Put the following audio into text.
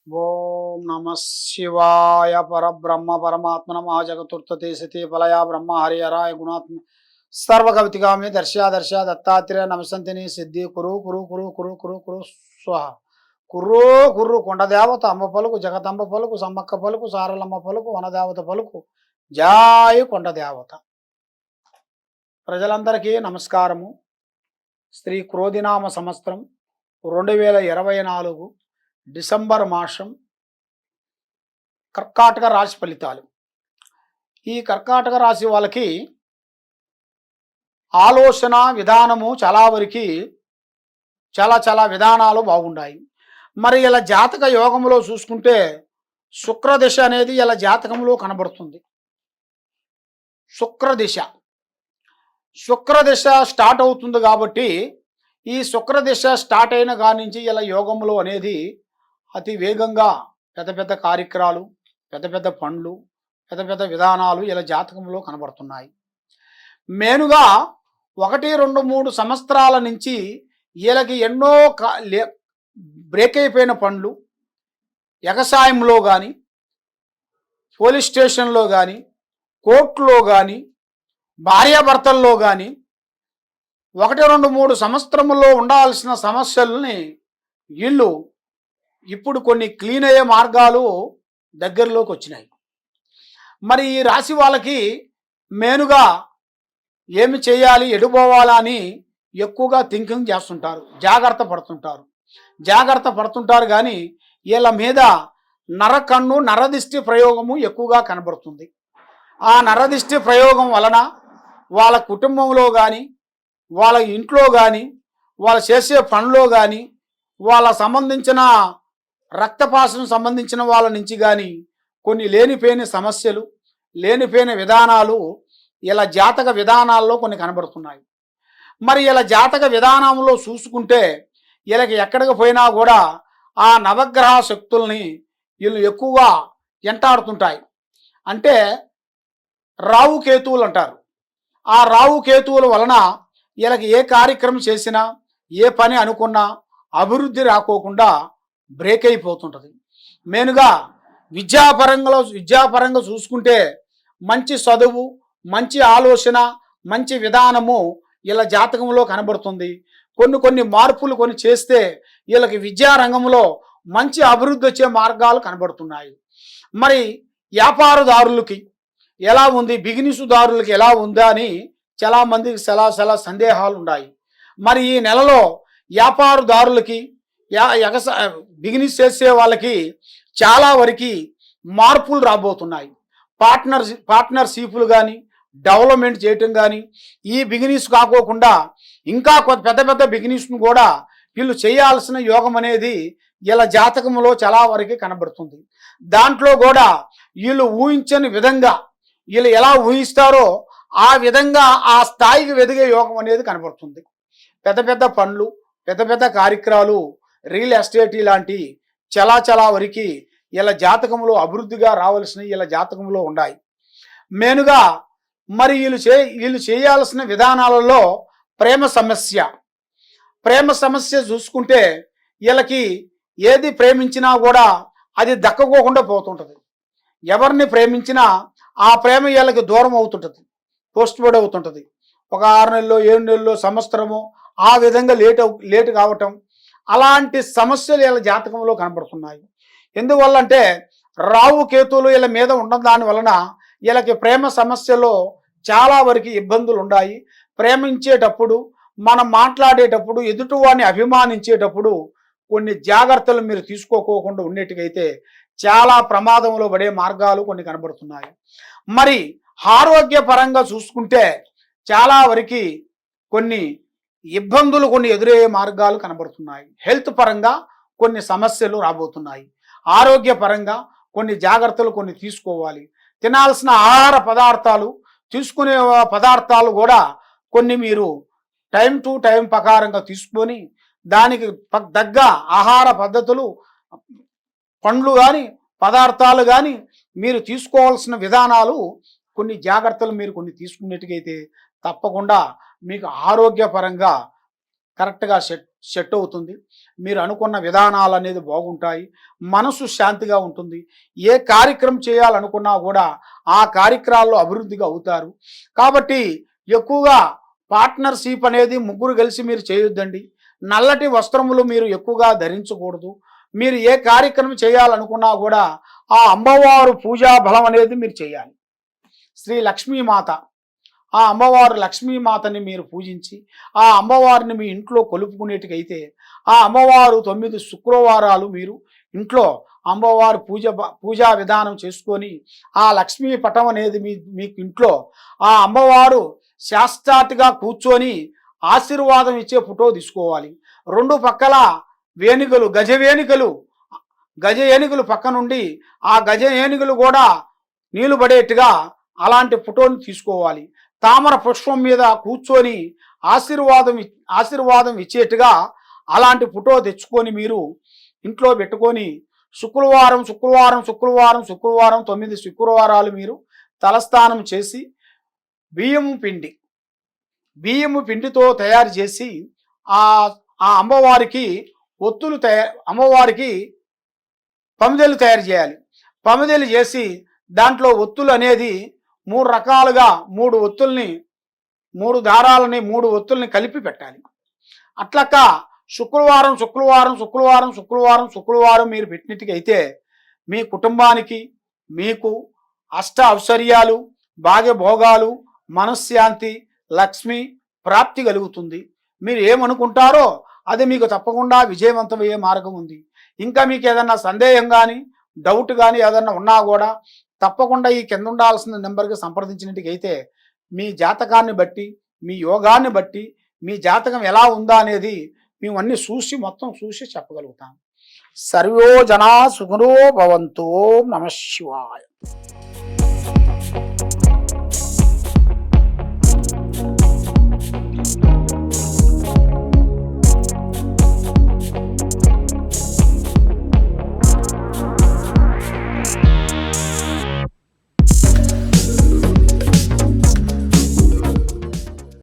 ఓం నమ శివాయ పరబ్రహ్మ పరమాత్మ నమ జగతుర్తతే సతే ఫలయా బ్రహ్మ హరిహరాయ గుణాత్మ సర్వకవితిగామి దర్శ దత్తాత్రేయ నమసంతిని సిద్ధి కురు కురు కురు కురు కురు కురు స్వహ కుర్రో కుర్రు కొండదేవత అమ్మ పలుకు జగతంబ పలుకు సమ్మక్క పలుకు సారలమ్మ పలుకు వనదేవత పలుకు జాయ్ కొండదేవత. ప్రజలందరికీ నమస్కారము. శ్రీ క్రోధినామ సంవత్సరం 2024 డిసెంబర్ మాసం కర్కాటక రాశి ఫలితాలు. ఈ కర్కాటక రాశి వాళ్ళకి ఆలోచన విధానము చాలా వరకు చాలా విధానాలు బాగుంటాయి. మరి ఇలా జాతక యోగంలో చూసుకుంటే శుక్రదిశ అనేది ఇలా జాతకంలో కనబడుతుంది. శుక్రదిశ స్టార్ట్ అవుతుంది కాబట్టి ఈ శుక్రదిశ స్టార్ట్ అయిన కాడి నుంచి ఇలా యోగంలో అనేది అతి వేగంగా పెద్ద కార్యక్రమాలు, పెద్ద పనులు, పెద్ద విధానాలు ఇలా జాతకంలో కనబడుతున్నాయి. మెయిన్గా 1, 2, 3 సంవత్సరాల నుంచి వీళ్ళకి ఎన్నో బ్రేక్ అయిపోయిన పనులు, ఎగసాయంలో కానీ, పోలీస్ స్టేషన్లో కానీ, కోర్టులో కానీ, భార్యాభర్తల్లో కానీ 1, 2, 3 సంవత్సరంలో ఉండాల్సిన సమస్యల్ని వీళ్ళు ఇప్పుడు కొన్ని క్లీన్ అయ్యే మార్గాలు దగ్గరలోకి వచ్చినాయి. మరి ఈ రాశి వాళ్ళకి మెయిన్గా ఏమి చేయాలి, ఎడుపోవాలా అని ఎక్కువగా థింకింగ్ చేస్తుంటారు, జాగ్రత్త పడుతుంటారు. కానీ వీళ్ళ మీద నరకన్ను నరదిష్టి ప్రయోగము ఎక్కువగా కనబడుతుంది. ఆ నరదిష్టి ప్రయోగం వలన వాళ్ళ కుటుంబంలో కానీ, వాళ్ళ ఇంట్లో కానీ, వాళ్ళు చేసే పనిలో కానీ, వాళ్ళ సంబంధించిన రక్తపాసన సంబంధించిన వాళ్ళ నుంచి కానీ కొన్ని లేనిపోయిన సమస్యలు, లేనిపోయిన విధానాలు ఇలా జాతక విధానాల్లో కొన్ని కనబడుతున్నాయి. మరి ఇలా జాతక విధానంలో చూసుకుంటే వీళ్ళకి ఎక్కడికి పోయినా కూడా ఆ నవగ్రహ శక్తుల్ని వీళ్ళు ఎక్కువగా ఎంటాడుతుంటాయి. అంటే రావుకేతువులు అంటారు. ఆ రావుకేతువుల వలన వీళ్ళకి ఏ కార్యక్రమం చేసినా, ఏ పని అనుకున్నా అభివృద్ధి రాకోకుండా బ్రేక్ అయిపోతుంటుంది. మెయిన్గా విద్యాపరంగా చూసుకుంటే మంచి చదువు, మంచి ఆలోచన, మంచి విధానము ఇలా జాతకంలో కనబడుతుంది. కొన్ని మార్పులు చేస్తే వీళ్ళకి విద్యారంగంలో మంచి అభివృద్ధి వచ్చే మార్గాలు కనబడుతున్నాయి. మరి వ్యాపారదారులకి ఎలా ఉంది, బిజినెస్దారులకి ఎలా ఉందా అని చాలామందికి చాలా సందేహాలు ఉన్నాయి. మరి ఈ నెలలో వ్యాపారదారులకి, బిజినెస్ చేసే వాళ్ళకి చాలా వరకు మార్పులు రాబోతున్నాయి. పార్ట్నర్షిప్లు కానీ, డెవలప్మెంట్ చేయటం కానీ, ఈ బిజినెస్ కాకోకుండా ఇంకా పెద్ద బిజినెస్ను కూడా వీళ్ళు చేయాల్సిన యోగం అనేది వీళ్ళ జాతకంలో చాలా వరకు కనబడుతుంది. దాంట్లో కూడా వీళ్ళు ఊహించని విధంగా వీళ్ళు ఎలా ఊహిస్తారో ఆ విధంగా ఆ స్థాయికి ఎదిగే యోగం అనేది కనబడుతుంది. పెద్ద పనులు, పెద్ద కార్యక్రమాలు, రియల్ ఎస్టేట్ లాంటి చాలా వరకు ఇలా జాతకంలో అభివృద్ధిగా రావాల్సిన ఇలా జాతకంలో ఉన్నాయి. మెయిన్గా మరి వీళ్ళు చేయాల్సిన విధానాలలో ప్రేమ సమస్య చూసుకుంటే వీళ్ళకి ఏది ప్రేమించినా కూడా అది దక్కకోకుండా పోతుంటుంది. ఎవరిని ప్రేమించినా ఆ ప్రేమ వీళ్ళకి దూరం అవుతుంటుంది, పోస్ట్పోర్డ్ అవుతుంటుంది. ఒక 6 నెలలో, 7 నెలలో, సంవత్సరము ఆ విధంగా లేట్ కావటం, అలాంటి సమస్యలు వీళ్ళ జాతకంలో కనబడుతున్నాయి. ఎందువల్ల అంటే రావుకేతువులు వీళ్ళ మీద ఉండడం దాని వలన వీళ్ళకి ప్రేమ సమస్యలో చాలా వరకు ఇబ్బందులు ఉన్నాయి. ప్రేమించేటప్పుడు, మనం మాట్లాడేటప్పుడు, ఎదుటివాడిని అభిమానించేటప్పుడు కొన్ని జాగ్రత్తలు మీరు తీసుకోకోకుండా ఉండేట్టుకైతే చాలా ప్రమాదంలో పడే మార్గాలు కొన్ని కనబడుతున్నాయి. మరి ఆరోగ్యపరంగా చూసుకుంటే చాలా వరకు కొన్ని ఇబ్బందులు ఎదురయ్యే మార్గాలు కనబడుతున్నాయి. హెల్త్ పరంగా కొన్ని సమస్యలు రాబోతున్నాయి. ఆరోగ్యపరంగా కొన్ని జాగ్రత్తలు తీసుకోవాలి. తినాల్సిన ఆహార పదార్థాలు, తీసుకునే పదార్థాలు కూడా కొన్ని మీరు టైం టు టైం ప్రకారంగా తీసుకొని దానికి తగ్గ ఆహార పద్ధతులు, పండ్లు కానీ, పదార్థాలు కానీ మీరు తీసుకోవాల్సిన విధానాలు, కొన్ని జాగ్రత్తలు మీరు తీసుకున్నట్టుగైతే తప్పకుండా మీకు ఆరోగ్యపరంగా కరెక్ట్గా సెట్ అవుతుంది. మీరు అనుకున్న విధానాలు అనేది బాగుంటాయి. మనసు శాంతిగా ఉంటుంది. ఏ కార్యక్రమం చేయాలనుకున్నా కూడా ఆ కార్యక్రమాల్లో అభివృద్ధిగా అవుతారు. కాబట్టి ఎక్కువగా పార్ట్నర్షిప్ అనేది ముగ్గురు కలిసి మీరు చేయొద్దండి. నల్లటి వస్త్రములు మీరు ఎక్కువగా ధరించకూడదు. మీరు ఏ కార్యక్రమం చేయాలనుకున్నా కూడా ఆ అమ్మవారు పూజా బలం అనేది మీరు చేయాలి. శ్రీ లక్ష్మీమాత, ఆ అమ్మవారు లక్ష్మీమాతని మీరు పూజించి ఆ అమ్మవారిని మీ ఇంట్లో కొలుపుకునేటికైతే ఆ అమ్మవారు 9 శుక్రవారాలు మీరు ఇంట్లో అమ్మవారు పూజా విధానం చేసుకొని ఆ లక్ష్మీ పటం అనేది మీకు ఇంట్లో ఆ అమ్మవారు శాస్త్రాతిగా కూర్చొని ఆశీర్వాదం ఇచ్చే ఫోటో తీసుకోవాలి. 2 పక్కల వేణుగలు, గజ ఏనుగులు పక్క నుండి ఆ గజ ఏనుగులు కూడా నీళ్లు పడేట్టుగా అలాంటి ఫోటోని తీసుకోవాలి. తామర పుష్పం మీద కూర్చొని ఆశీర్వాదం ఇచ్చేట్టుగా అలాంటి ఫోటో తెచ్చుకొని మీరు ఇంట్లో పెట్టుకొని శుక్రవారం 9 శుక్రవారాలు మీరు తలస్నానం చేసి బియ్యము పిండితో తయారు చేసి ఆ అమ్మవారికి అమ్మవారికి పమిదెలు తయారు చేయాలి. పమిదెలు చేసి దాంట్లో ఒత్తులు అనేది 3 రకాలుగా 3 ఒత్తుల్ని 3 ఒత్తుల్ని కలిపి పెట్టాలి. అట్లక శుక్రవారం మీరు పెట్టినట్టుగైతే మీ కుటుంబానికి మీకు అష్ట ఐశ్వర్యాలు, భాగ్యభోగాలు, మనశ్శాంతి, లక్ష్మి ప్రాప్తి కలుగుతుంది. మీరు ఏమనుకుంటారో అది మీకు తప్పకుండా విజయవంతమయ్యే మార్గం ఉంది. ఇంకా మీకు ఏదన్నా సందేహం కానీ డౌట్ కానీ ఏదన్నా ఉన్నా కూడా తప్పకుండా ఈ కింద ఉండాల్సిన నెంబర్కి సంప్రదించినట్టుగైతే మీ జాతకాన్ని బట్టి, మీ యోగాన్ని బట్టి, మీ జాతకం ఎలా ఉందా అనేది మేము అన్ని మొత్తం చూసి చెప్పగలుగుతాం. సర్వో జనా సుఖనో భవంతు. ఓం నమః శివాయ.